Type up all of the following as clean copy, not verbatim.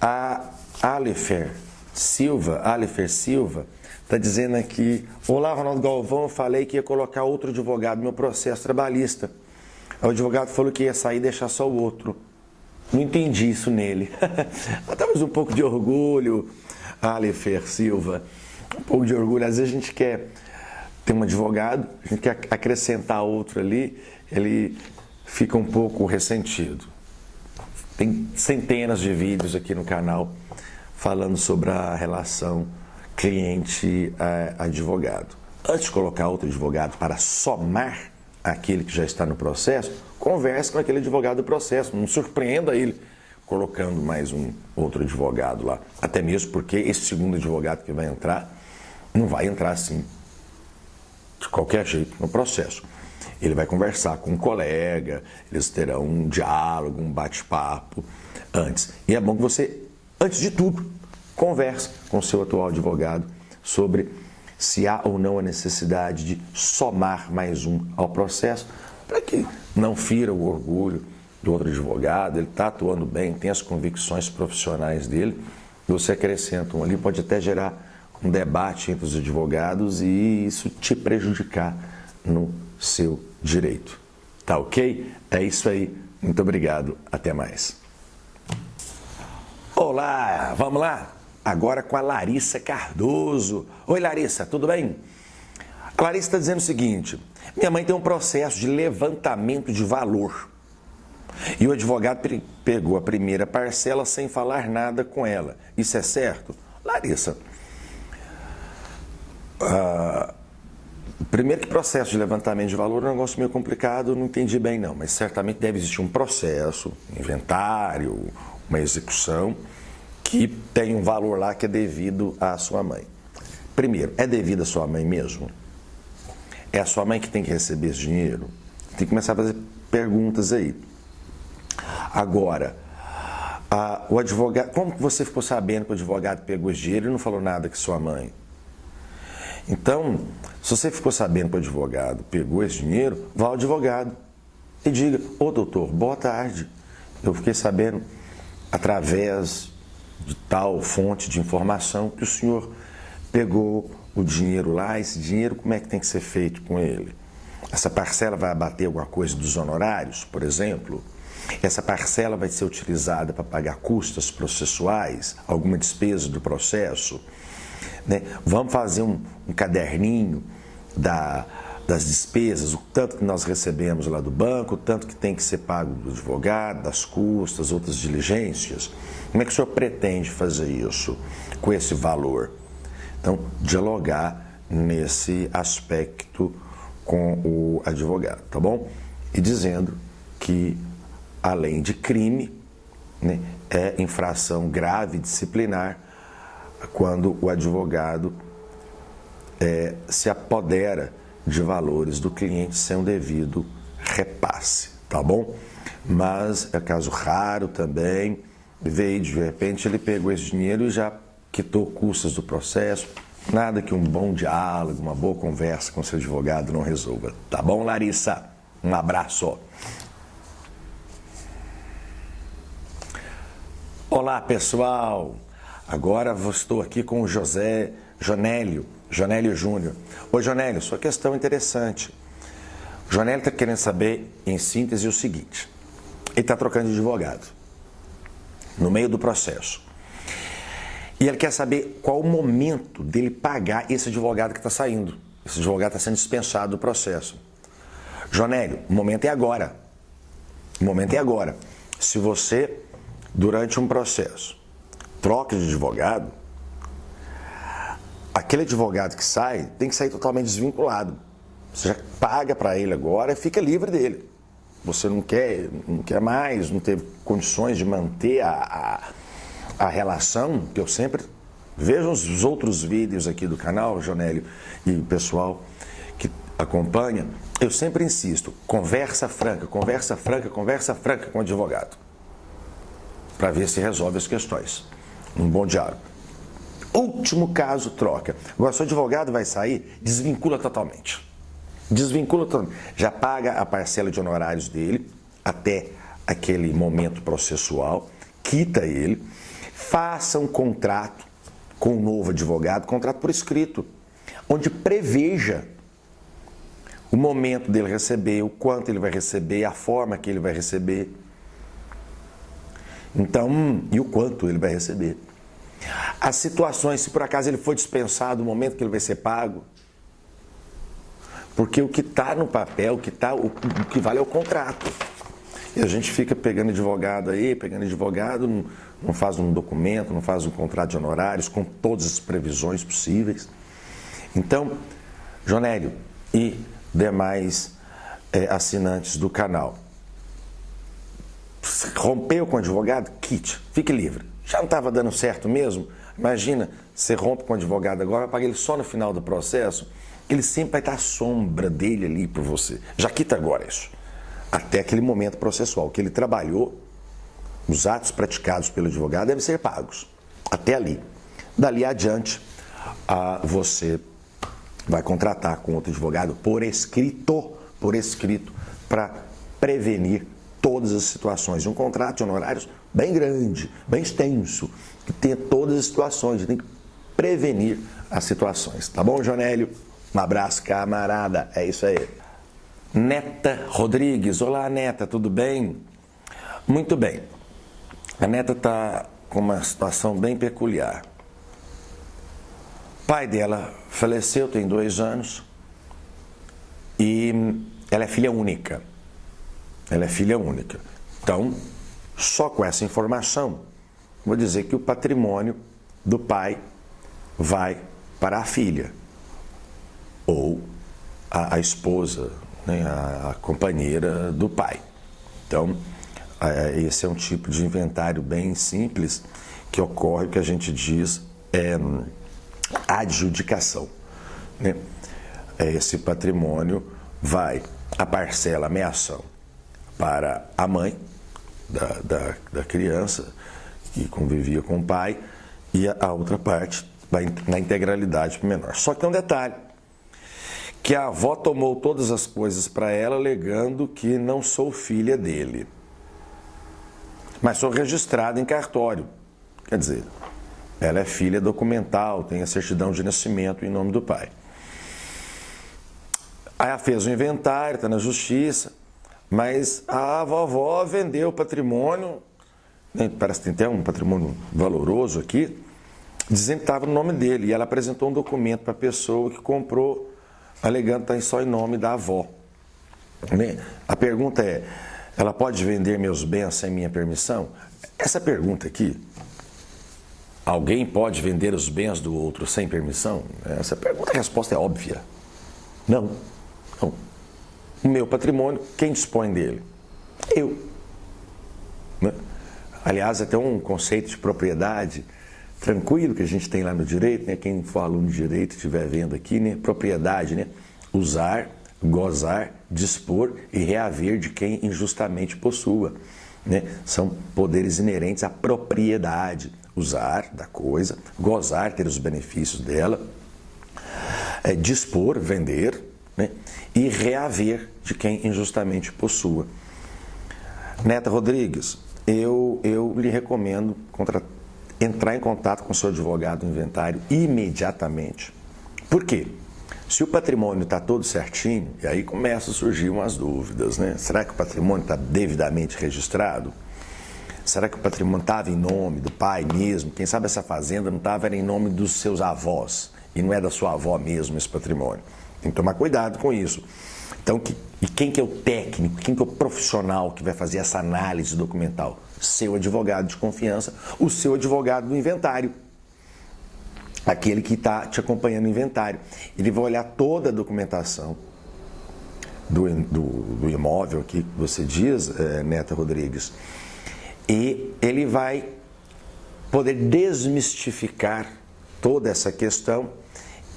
A Alifer Silva está dizendo aqui: olá, Ronaldo Galvão, eu falei que ia colocar outro advogado no meu processo trabalhista. O advogado falou que ia sair e deixar só o outro. Não entendi isso nele. Talvez um pouco de orgulho, Alifer Silva. Um pouco de orgulho. Às vezes a gente quer ter um advogado, a gente quer acrescentar outro ali, ele fica um pouco ressentido. Tem centenas de vídeos aqui no canal falando sobre a relação cliente-advogado. Antes de colocar outro advogado para somar aquele que já está no processo, converse com aquele advogado do processo. Não surpreenda ele colocando mais um outro advogado lá. Até mesmo porque esse segundo advogado que vai entrar, não vai entrar assim, de qualquer jeito, no processo. Ele vai conversar com um colega, eles terão um diálogo, um bate-papo antes. E é bom que você, antes de tudo, converse com o seu atual advogado sobre se há ou não a necessidade de somar mais um ao processo, para que não fira o orgulho do outro advogado, ele está atuando bem, tem as convicções profissionais dele, você acrescenta um ali, pode até gerar um debate entre os advogados e isso te prejudicar no seu direito. Tá ok? É isso aí. Muito obrigado. Até mais. Olá, vamos lá? Agora com a Larissa Cardoso. Oi, Larissa, tudo bem? A Larissa está dizendo o seguinte: minha mãe tem um processo de levantamento de valor e o advogado pegou a primeira parcela sem falar nada com ela. Isso é certo? Larissa, primeiro que processo de levantamento de valor é um negócio meio complicado, não entendi bem não, mas certamente deve existir um processo, inventário, uma execução que tem um valor lá que é devido à sua mãe. Primeiro, é devido à sua mãe mesmo? É a sua mãe que tem que receber esse dinheiro? Tem que começar a fazer perguntas aí. Agora, o advogado, como você ficou sabendo que o advogado pegou esse dinheiro e não falou nada com sua mãe? Então, se você ficou sabendo que o advogado pegou esse dinheiro, vá ao advogado e diga: ô doutor, boa tarde, eu fiquei sabendo através de tal fonte de informação que o senhor pegou o dinheiro lá, esse dinheiro como é que tem que ser feito com ele? Essa parcela vai abater alguma coisa dos honorários, por exemplo? Essa parcela vai ser utilizada para pagar custas processuais, alguma despesa do processo? Né? Vamos fazer um caderninho das despesas, o tanto que nós recebemos lá do banco, o tanto que tem que ser pago do advogado, das custas, outras diligências. Como é que o senhor pretende fazer isso com esse valor? Então, dialogar nesse aspecto com o advogado, tá bom? E dizendo que, além de crime, né, é infração grave disciplinar quando o advogado se apodera de valores do cliente sem um devido repasse, tá bom? Mas é caso raro também, veio de repente ele pegou esse dinheiro e já quitou custas do processo, nada que um bom diálogo, uma boa conversa com seu advogado não resolva, tá bom, Larissa? Um abraço. Olá, pessoal! Agora estou aqui com o Jonélio Júnior. Oi, Jonélio, sua questão é interessante. O Jonélio está querendo saber, em síntese, o seguinte: ele está trocando de advogado no meio do processo. E ele quer saber qual o momento dele pagar esse advogado que está saindo. Esse advogado está sendo dispensado do processo. Jonélio, o momento é agora. O momento é agora. Se você, durante um processo, troca de advogado, aquele advogado que sai tem que sair totalmente desvinculado. Você já paga para ele agora e fica livre dele. Você não quer mais, não teve condições de manter a relação, que eu sempre vejo os outros vídeos aqui do canal, Jonélio, e o pessoal que acompanha, eu sempre insisto: conversa franca com o advogado, para ver se resolve as questões. Um bom diálogo. Último caso, troca. Agora, se o advogado vai sair, desvincula totalmente. Desvincula totalmente. Já paga a parcela de honorários dele até aquele momento processual, quita ele, faça um contrato com um novo advogado, contrato por escrito, onde preveja o momento dele receber, o quanto ele vai receber, a forma que ele vai receber. Então, e o quanto ele vai receber. As situações, se por acaso ele for dispensado, o momento que ele vai ser pago. Porque o que está no papel, o que vale é o contrato. E a gente fica pegando advogado aí, não faz um documento, não faz um contrato de honorários com todas as previsões possíveis. Então, Jonélio e demais assinantes do canal, rompeu com o advogado? Quite, fique livre. Já não estava dando certo mesmo? Imagina, você rompe com o advogado agora, paga ele só no final do processo, ele sempre vai estar à sombra dele ali por você. Já quita agora isso. Até aquele momento processual que ele trabalhou, os atos praticados pelo advogado devem ser pagos. Até ali. Dali adiante, você vai contratar com outro advogado por escrito, para prevenir todas as situações. Um contrato de honorários bem grande, bem extenso, que tenha todas as situações, tem que prevenir as situações. Tá bom, Jonélio? Um abraço, camarada. É isso aí. Neta Rodrigues. Olá, Neta, tudo bem? Muito bem. A Neta está com uma situação bem peculiar. O pai dela faleceu, tem 2 anos, e ela é filha única. Então, só com essa informação, vou dizer que o patrimônio do pai vai para a filha, ou a esposa, né, a companheira do pai. Então, esse é um tipo de inventário bem simples que ocorre, que a gente diz adjudicação, né? Esse patrimônio vai, a parcela, a meação, para a mãe da criança que convivia com o pai, e a outra parte vai na integralidade para o menor. Só que tem um detalhe, que a avó tomou todas as coisas para ela, alegando que não sou filha dele, mas sou registrada em cartório. Quer dizer, ela é filha documental, tem a certidão de nascimento em nome do pai. Aí ela fez o inventário, está na justiça, mas a vovó vendeu o patrimônio, né, parece que tem até um patrimônio valoroso aqui, dizendo que estava no nome dele. E ela apresentou um documento para a pessoa que comprou, alegando que está só em nome da avó. A pergunta é, ela pode vender meus bens sem minha permissão? Essa pergunta aqui, alguém pode vender os bens do outro sem permissão? Essa pergunta, a resposta é óbvia. Não. O meu patrimônio, quem dispõe dele? Eu. Né? Aliás, até um conceito de propriedade tranquilo que a gente tem lá no direito, né? Quem for aluno de direito estiver vendo aqui, né? Propriedade, né? Usar, gozar, dispor e reaver de quem injustamente possua, né? São poderes inerentes à propriedade. Usar da coisa, gozar, ter os benefícios dela, dispor, vender, né? E reaver de quem injustamente possua. Neta Rodrigues, eu lhe recomendo entrar em contato com o seu advogado inventário imediatamente. Por quê? Se o patrimônio está todo certinho, e aí começam a surgir umas dúvidas, né? Será que o patrimônio está devidamente registrado? Será que o patrimônio estava em nome do pai mesmo? Quem sabe essa fazenda não estava em nome dos seus avós, e não é da sua avó mesmo esse patrimônio. Tem que tomar cuidado com isso. Então, e quem que é o técnico, quem que é o profissional que vai fazer essa análise documental? Seu advogado de confiança, o seu advogado do inventário. Aquele que está te acompanhando no inventário. Ele vai olhar toda a documentação do imóvel aqui, que você diz, Neta Rodrigues, e ele vai poder desmistificar toda essa questão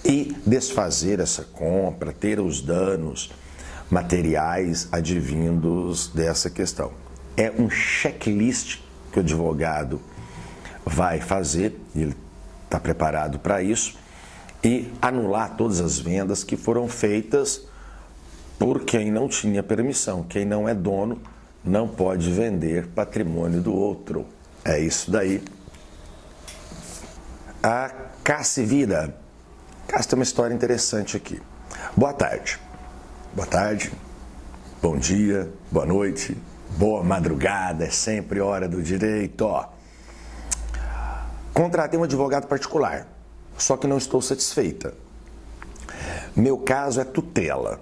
e desfazer essa compra, ter os danos materiais advindos dessa questão. É um checklist que o advogado vai fazer, ele está preparado para isso, e anular todas as vendas que foram feitas por quem não tinha permissão. Quem não é dono não pode vender patrimônio do outro. É isso daí. A Cassi Vida. Cassi tem uma história interessante aqui. Boa tarde. Boa tarde, bom dia, boa noite, boa madrugada, é sempre hora do direito. Contratei um advogado particular, só que não estou satisfeita. Meu caso é tutela,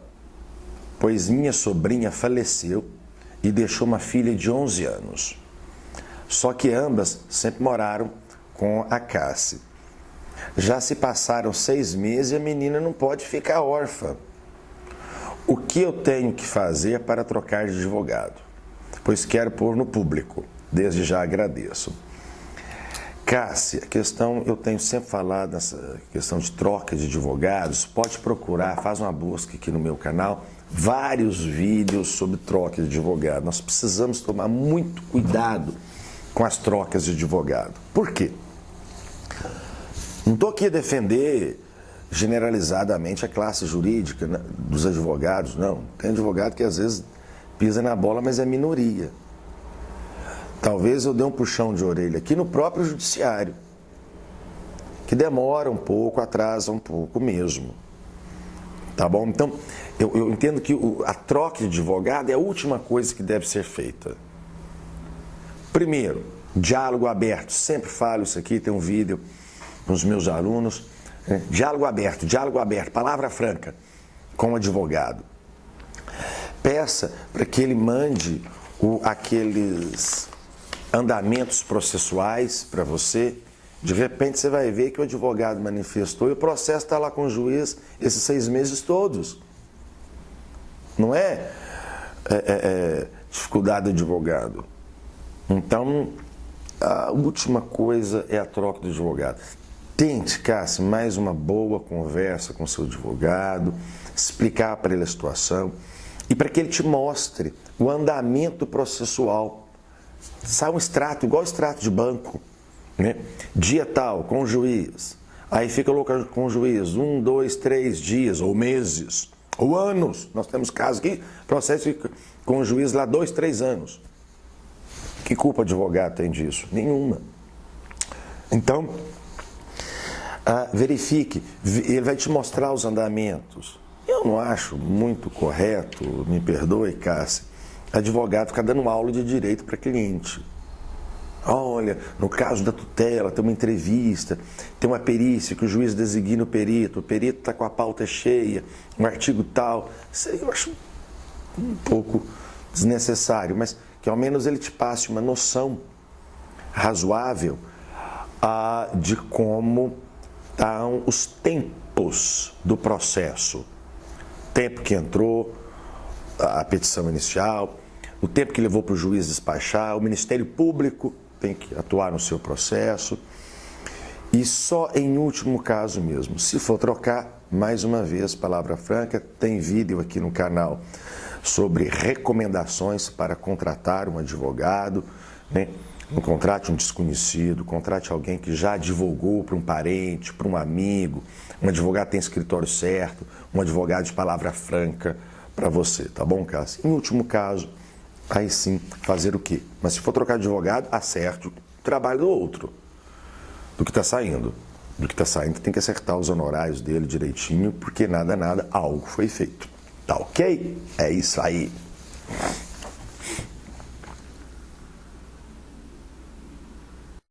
pois minha sobrinha faleceu e deixou uma filha de 11 anos. Só que ambas sempre moraram com a Cassi. Já se passaram 6 meses e a menina não pode ficar órfã. O que eu tenho que fazer para trocar de advogado? Pois quero pôr no público. Desde já agradeço. Cassi, a questão, eu tenho sempre falado nessa questão de troca de advogados. Pode procurar, faz uma busca aqui no meu canal, vários vídeos sobre troca de advogado. Nós precisamos tomar muito cuidado com as trocas de advogado. Por quê? Não estou aqui a defender generalizadamente a classe jurídica, né, dos advogados, não. Tem advogado que às vezes pisa na bola, mas é minoria. Talvez eu dê um puxão de orelha aqui no próprio judiciário, que demora um pouco, atrasa um pouco mesmo. Tá bom? Então, eu entendo que a troca de advogado é a última coisa que deve ser feita. Primeiro, diálogo aberto. Sempre falo isso aqui, tem um vídeo com os meus alunos. Diálogo aberto, palavra franca com o advogado. Peça para que ele mande aqueles andamentos processuais para você. De repente você vai ver que o advogado manifestou e o processo está lá com o juiz esses 6 meses todos. Não é dificuldade do advogado. Então, a última coisa é a troca do advogado. Tente, Cassi, mais uma boa conversa com o seu advogado, explicar para ele a situação e para que ele te mostre o andamento processual. Sai um extrato, igual extrato de banco, né? Dia tal, com o juiz. Aí fica com o juiz 1, 2, 3 dias, ou meses, ou anos. Nós temos casos que processo fica com o juiz lá 2, 3 anos. Que culpa o advogado tem disso? Nenhuma. Então, verifique, ele vai te mostrar os andamentos. Eu não acho muito correto, me perdoe, Cassi, advogado ficar dando aula de direito para cliente. Olha, no caso da tutela, tem uma entrevista, tem uma perícia que o juiz designa o perito está com a pauta cheia, um artigo tal. Isso aí eu acho um pouco desnecessário, mas que ao menos ele te passe uma noção razoável de como estão os tempos do processo. Tempo que entrou a petição inicial, o tempo que levou para o juiz despachar, o Ministério Público tem que atuar no seu processo. E só em último caso mesmo, se for trocar, mais uma vez, palavra franca, tem vídeo aqui no canal sobre recomendações para contratar um advogado, né? Não contrate um desconhecido, contrate alguém que já advogou para um parente, para um amigo, um advogado tem escritório certo, um advogado de palavra franca para você, tá bom, Cassi? Em último caso, aí sim, fazer o quê? Mas se for trocar de advogado, acerte o trabalho do outro, do que está saindo. Do que está saindo, tem que acertar os honorários dele direitinho, porque nada, algo foi feito. Tá ok? É isso aí.